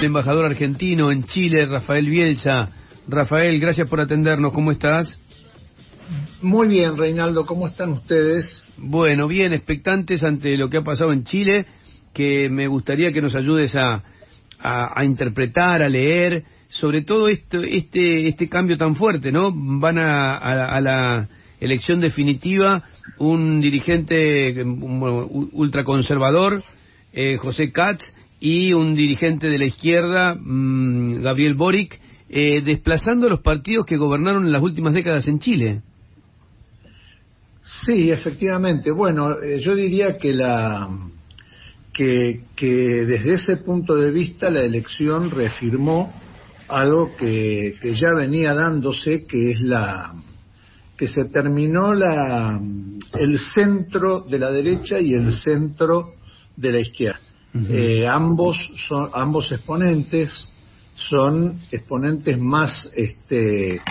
Embajador argentino en Chile, Rafael Bielsa. Rafael, gracias por atendernos, ¿cómo estás? Muy bien, Reinaldo, ¿cómo están ustedes? Bueno, bien, expectantes ante lo que ha pasado en Chile, que me gustaría que nos ayudes a interpretar, a leer, sobre todo este cambio tan fuerte, ¿no? Van a la elección definitiva un dirigente ultraconservador, José Katz, y un dirigente de la izquierda, Gabriel Boric, desplazando los partidos que gobernaron en las últimas décadas en Chile. Sí, efectivamente. Bueno, yo diría que que desde ese punto de vista la elección reafirmó algo que ya venía dándose, que es que se terminó el centro de la derecha y el centro de la izquierda. Ambos exponentes son exponentes más de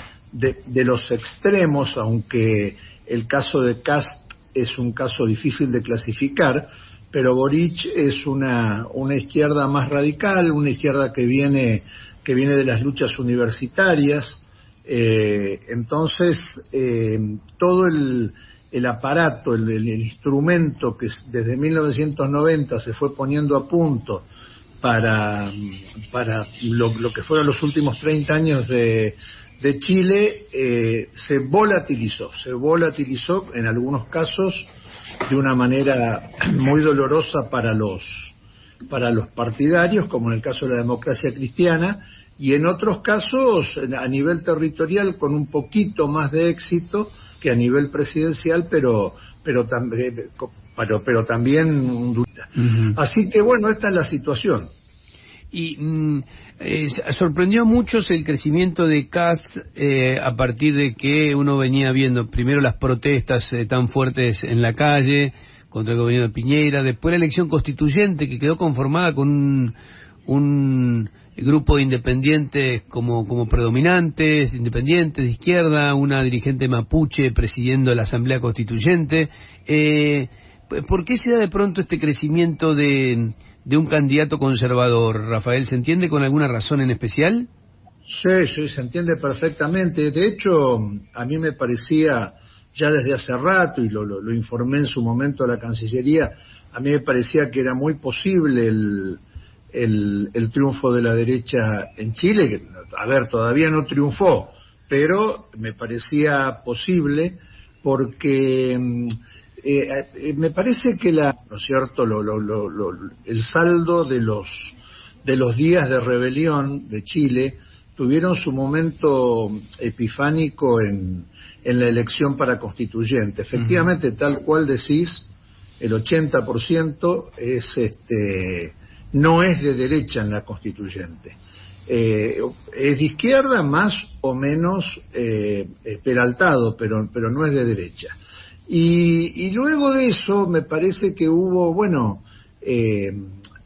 los extremos, aunque el caso de Kast es un caso difícil de clasificar, pero Boric es una izquierda más radical, una izquierda que viene de las luchas universitarias. Entonces todo el aparato, el instrumento que desde 1990 se fue poniendo a punto para lo que fueron los últimos 30 años de Chile, se volatilizó en algunos casos de una manera muy dolorosa para los partidarios, como en el caso de la Democracia Cristiana, y en otros casos a nivel territorial con un poquito más de éxito que a nivel presidencial, pero también duda. Así que bueno, esta es la situación. Y sorprendió a muchos el crecimiento de Kast a partir de que uno venía viendo primero las protestas tan fuertes en la calle contra el gobierno de Piñera, después la elección constituyente que quedó conformada con un grupo de independientes como predominantes, independientes de izquierda, una dirigente mapuche presidiendo la Asamblea Constituyente. ¿Por qué se da de pronto este crecimiento de un candidato conservador, Rafael? ¿Se entiende con alguna razón en especial? Sí, se entiende perfectamente. De hecho, a mí me parecía, ya desde hace rato, y lo informé en su momento a la Cancillería, a mí me parecía que era muy posible el triunfo de la derecha en Chile, que, a ver, todavía no triunfó, pero me parecía posible porque me parece que ¿no es cierto?, el saldo de los días de rebelión de Chile tuvieron su momento epifánico en la elección para constituyente. Efectivamente, tal cual decís, el 80% no es de derecha en la constituyente. Es de izquierda más o menos peraltado, pero no es de derecha. Y luego de eso me parece que hubo,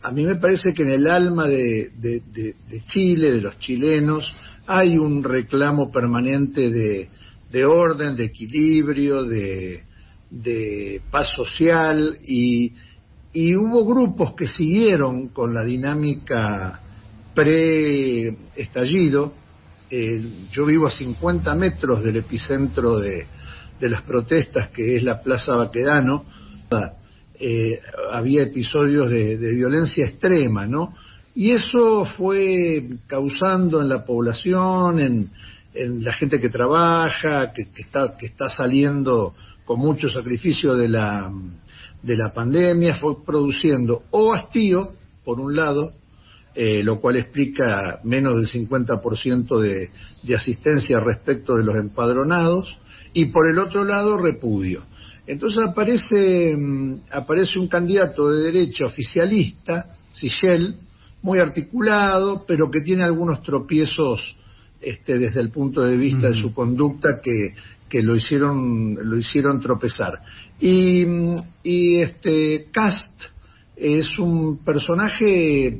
a mí me parece que en el alma de Chile, de los chilenos, hay un reclamo permanente de orden, de equilibrio, de paz social, y hubo grupos que siguieron con la dinámica pre-estallido. Yo vivo a 50 metros del epicentro de las protestas, que es la Plaza Baquedano. Había episodios de violencia extrema, ¿no? Y eso fue causando en la población, en la gente que trabaja, que está saliendo con mucho sacrificio de la pandemia, fue produciendo o hastío, por un lado, lo cual explica menos del 50% de asistencia respecto de los empadronados, y por el otro lado repudio. Entonces aparece un candidato de derecha oficialista, Sichel, muy articulado, pero que tiene algunos tropiezos desde el punto de vista de su conducta que lo hicieron tropezar. Y Kast es un personaje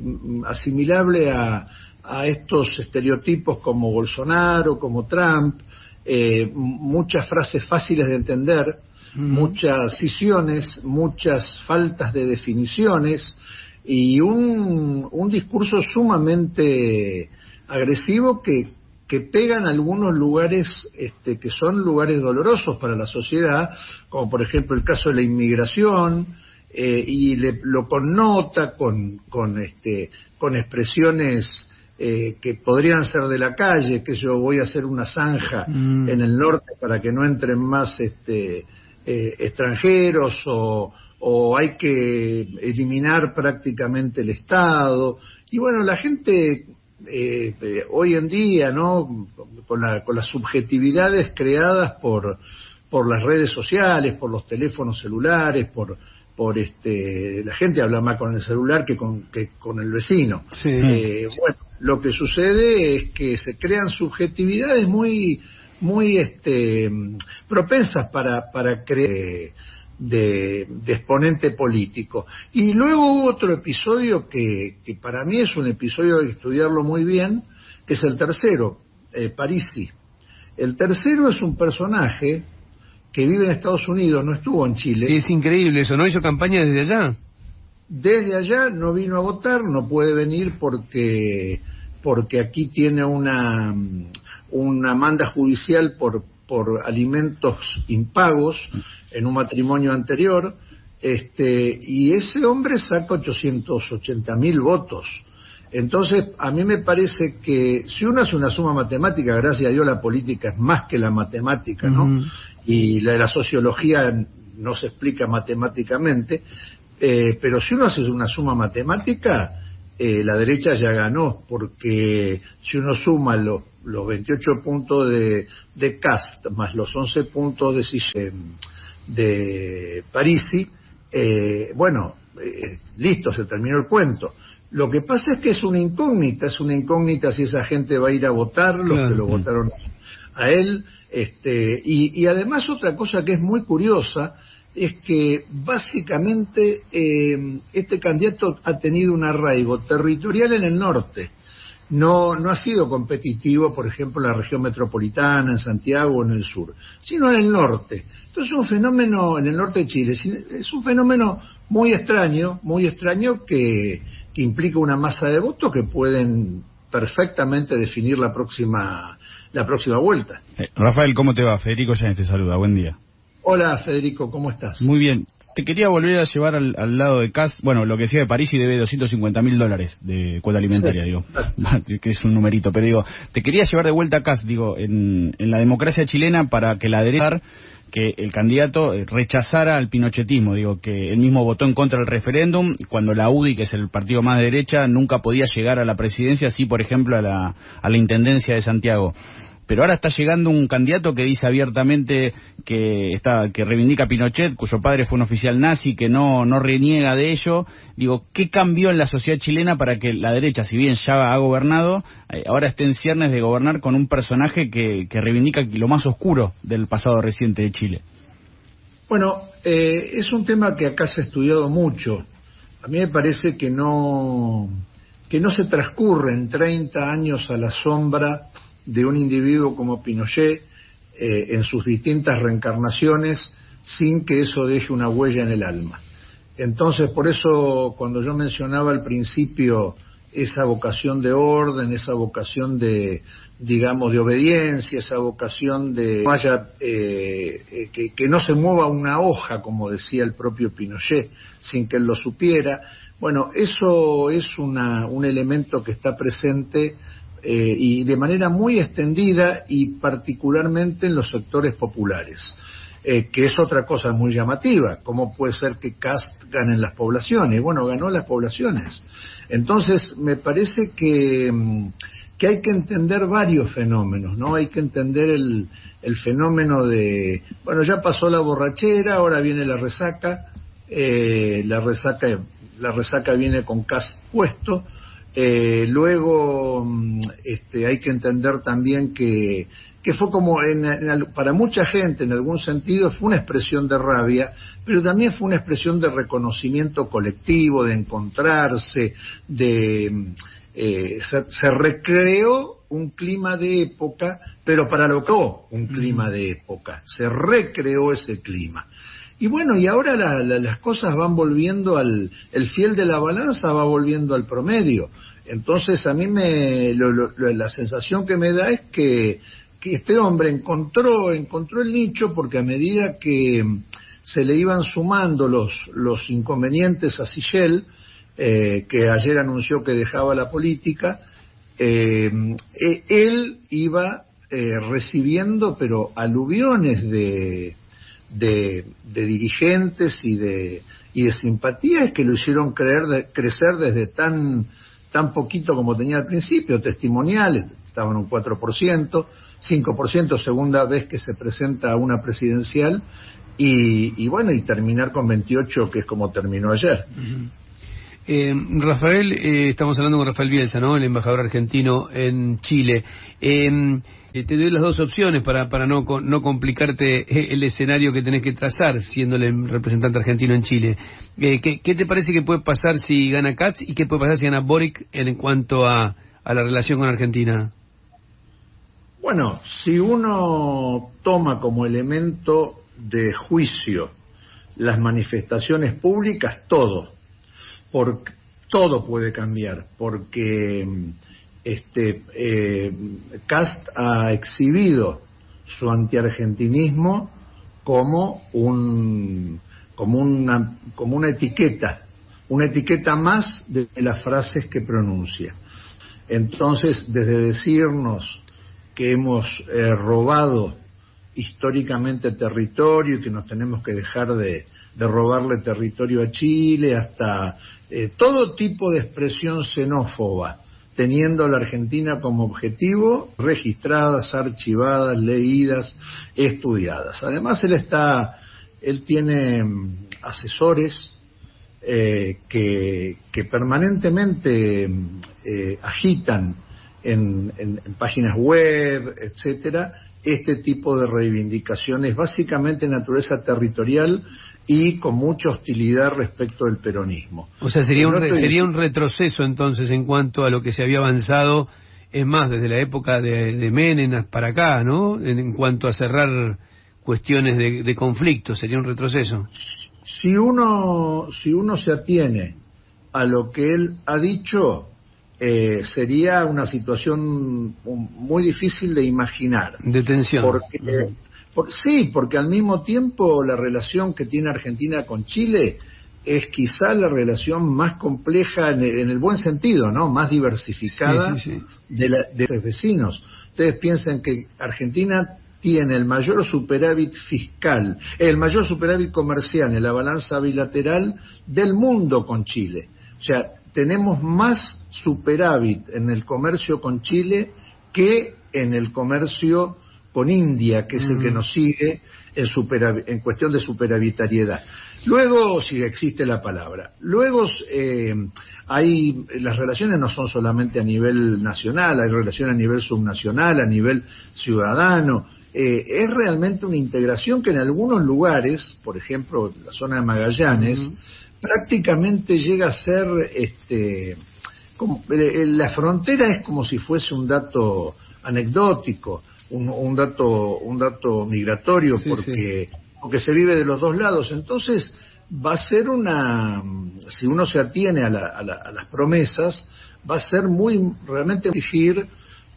asimilable a estos estereotipos como Bolsonaro, como Trump, muchas frases fáciles de entender, muchas cisiones, muchas faltas de definiciones, y un discurso sumamente agresivo que pega en algunos lugares que son lugares dolorosos para la sociedad, como por ejemplo el caso de la inmigración, y lo connota con expresiones que podrían ser de la calle, que yo voy a hacer una zanja en el norte para que no entren más extranjeros, o hay que eliminar prácticamente el Estado. Y bueno, la gente hoy en día, ¿no?, con las subjetividades creadas por las redes sociales, por los teléfonos celulares, la gente habla más con el celular que con el vecino. Sí. Bueno, lo que sucede es que se crean subjetividades muy propensas para crear de exponente político. Y luego hubo otro episodio que para mí es un episodio de estudiarlo muy bien, que es el tercero, Parisi. El tercero es un personaje que vive en Estados Unidos, no estuvo en Chile. Sí, es increíble eso, ¿no? Hizo campaña desde allá. Desde allá no vino a votar, no puede venir porque aquí tiene una manda judicial por alimentos impagos en un matrimonio anterior, y ese hombre saca 880.000 votos. Entonces, a mí me parece que si uno hace una suma matemática, gracias a Dios la política es más que la matemática, ¿no? Y la sociología no se explica matemáticamente, pero si uno hace una suma matemática, la derecha ya ganó, porque si uno suma los 28 puntos de Kast más los 11 puntos de Parisi, listo, se terminó el cuento. Lo que pasa es que es una incógnita si esa gente va a ir a votar, los que lo votaron a él, y además otra cosa que es muy curiosa es que básicamente este candidato ha tenido un arraigo territorial en el norte. No ha sido competitivo, por ejemplo, en la región metropolitana, en Santiago o en el sur, sino en el norte. Entonces, un fenómeno en el norte de Chile, es un fenómeno muy extraño que implica una masa de votos que pueden perfectamente definir la próxima vuelta. Rafael, ¿cómo te va? Federico Yáñez te saluda, buen día. Hola, Federico, ¿cómo estás? Muy bien. Te quería volver a llevar al lado de Kast. Bueno, lo que decía de Parisi, debe $250.000 de cuota alimentaria, sí, digo, que es un numerito, pero digo, te quería llevar de vuelta a Kast, digo, en la democracia chilena, para que la derecha, que el candidato rechazara al pinochetismo, digo, que él mismo votó en contra del referéndum, cuando la UDI, que es el partido más de derecha, nunca podía llegar a la presidencia, sí, por ejemplo, a la intendencia de Santiago. Pero ahora está llegando un candidato que dice abiertamente que reivindica a Pinochet, cuyo padre fue un oficial nazi, que no reniega de ello. Digo, ¿qué cambió en la sociedad chilena para que la derecha, si bien ya ha gobernado, ahora esté en ciernes de gobernar con un personaje que reivindica lo más oscuro del pasado reciente de Chile? Bueno, es un tema que acá se ha estudiado mucho. A mí me parece que no se transcurren 30 años a la sombra de un individuo como Pinochet en sus distintas reencarnaciones sin que eso deje una huella en el alma. Entonces, por eso, cuando yo mencionaba al principio esa vocación de orden, esa vocación de obediencia, esa vocación de que no se mueva una hoja, como decía el propio Pinochet, sin que él lo supiera, bueno, eso es un elemento que está presente y de manera muy extendida, y particularmente en los sectores populares, que es otra cosa muy llamativa. ¿Cómo puede ser que Kast gane en las poblaciones? Bueno, ganó en las poblaciones. Entonces, me parece que hay que entender varios fenómenos, ¿no? Hay que entender el fenómeno de, bueno, ya pasó la borrachera, ahora viene la resaca, la resaca viene con Kast puesto. Luego hay que entender también que fue como para mucha gente, en algún sentido, fue una expresión de rabia, pero también fue una expresión de reconocimiento colectivo, de encontrarse, se recreó un clima de época, pero un clima de época, se recreó ese clima. Y bueno, y ahora las cosas van volviendo el fiel de la balanza va volviendo al promedio. Entonces a mí la sensación que me da es que este hombre encontró el nicho, porque a medida que se le iban sumando los inconvenientes a Sichel, que ayer anunció que dejaba la política, él iba recibiendo pero aluviones de dirigentes y de simpatías que lo hicieron crecer desde tan poquito como tenía al principio, testimoniales, estaban un 4%, 5% segunda vez que se presenta a una presidencial, y bueno, y terminar con 28, que es como terminó ayer. Rafael, estamos hablando con Rafael Bielsa, ¿no? El embajador argentino en Chile. Te doy las dos opciones para no complicarte el escenario que tenés que trazar siendo el representante argentino en Chile. ¿Qué te parece que puede pasar si gana Katz y qué puede pasar si gana Boric en cuanto a la relación con Argentina? Bueno, si uno toma como elemento de juicio las manifestaciones públicas, todo puede cambiar, porque Kast ha exhibido su antiargentinismo como una etiqueta más de las frases que pronuncia. Entonces, desde decirnos que hemos robado históricamente territorio y que nos tenemos que dejar de robarle territorio a Chile, hasta todo tipo de expresión xenófoba, teniendo a la Argentina como objetivo, registradas, archivadas, leídas, estudiadas. Además, él tiene asesores que permanentemente agitan en páginas web, etcétera, este tipo de reivindicaciones, básicamente de naturaleza territorial y con mucha hostilidad respecto del peronismo. O sea, sería un retroceso entonces en cuanto a lo que se había avanzado, es más, desde la época de Menem para acá, ¿no? En cuanto a cerrar cuestiones de conflicto, sería un retroceso. Si uno se atiene a lo que él ha dicho, sería una situación muy difícil de imaginar. De tensión. Porque al mismo tiempo la relación que tiene Argentina con Chile es quizá la relación más compleja en el buen sentido, ¿no? Más diversificada de sus vecinos. Ustedes piensan que Argentina tiene el mayor superávit fiscal, el mayor superávit comercial en la balanza bilateral del mundo con Chile. O sea, tenemos más superávit en el comercio con Chile que en el comercio con India, que es el que nos sigue en cuestión de superavitariedad. Luego, si existe la palabra, luego las relaciones no son solamente a nivel nacional, hay relaciones a nivel subnacional, a nivel ciudadano. Es realmente una integración que en algunos lugares, por ejemplo, la zona de Magallanes, prácticamente llega a ser la frontera es como si fuese un dato anecdótico, un dato migratorio, porque se vive de los dos lados. Entonces va a ser si uno se atiene a las promesas, va a ser realmente exigir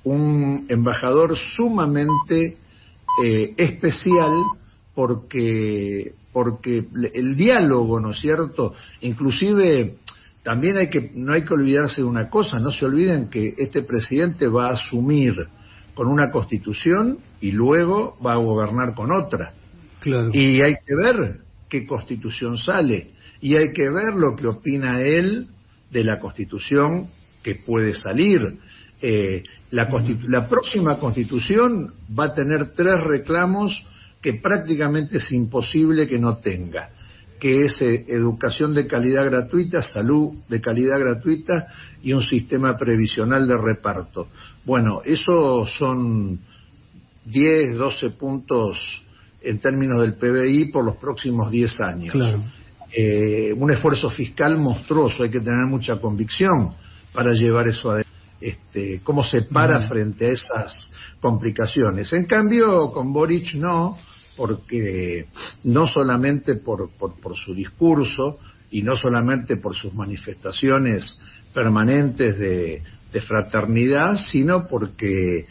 un embajador sumamente especial, porque el diálogo, ¿no es cierto? Inclusive también no hay que olvidarse de una cosa, no se olviden que este presidente va a asumir con una constitución y luego va a gobernar con otra. Claro. Y hay que ver qué constitución sale, y hay que ver lo que opina él de la constitución que puede salir. La próxima constitución va a tener 3 reclamos que prácticamente es imposible que no tenga, que es educación de calidad gratuita, salud de calidad gratuita y un sistema previsional de reparto. Bueno, eso son 10, 12 puntos en términos del PBI por los próximos 10 años. Claro. Un esfuerzo fiscal monstruoso, hay que tener mucha convicción para llevar eso adelante. ¿Cómo se para frente a esas complicaciones? En cambio, con Boric no, porque no solamente por su discurso y no solamente por sus manifestaciones permanentes de fraternidad, sino porque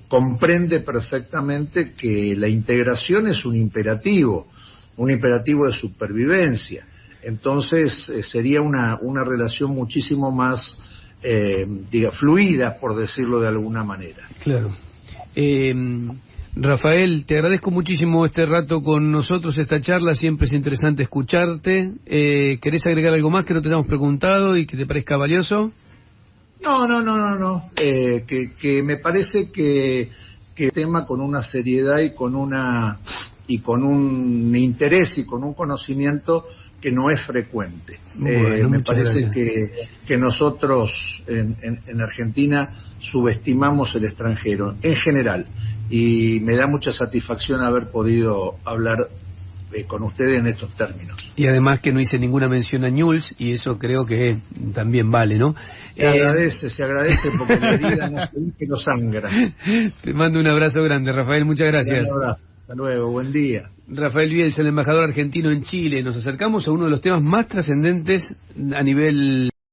comprende perfectamente que la integración es un imperativo de supervivencia. Entonces sería una relación muchísimo más fluida, por decirlo de alguna manera. Claro. Rafael, te agradezco muchísimo este rato con nosotros, esta charla, siempre es interesante escucharte. ¿Querés agregar algo más que no te hayamos preguntado y que te parezca valioso? No. Que me parece que el tema con una seriedad y con un interés y con un conocimiento que no es frecuente. Bueno, me parece gracias. que nosotros en Argentina subestimamos el extranjero en general, y me da mucha satisfacción haber podido hablar con ustedes en estos términos. Y además que no hice ninguna mención a Newell's, y eso creo que también vale, ¿no? Se agradece porque la herida no se que no sangra. Te mando un abrazo grande, Rafael, muchas gracias. Un abrazo. Hasta luego, buen día. Rafael Bielsa, el embajador argentino en Chile. Nos acercamos a uno de los temas más trascendentes a nivel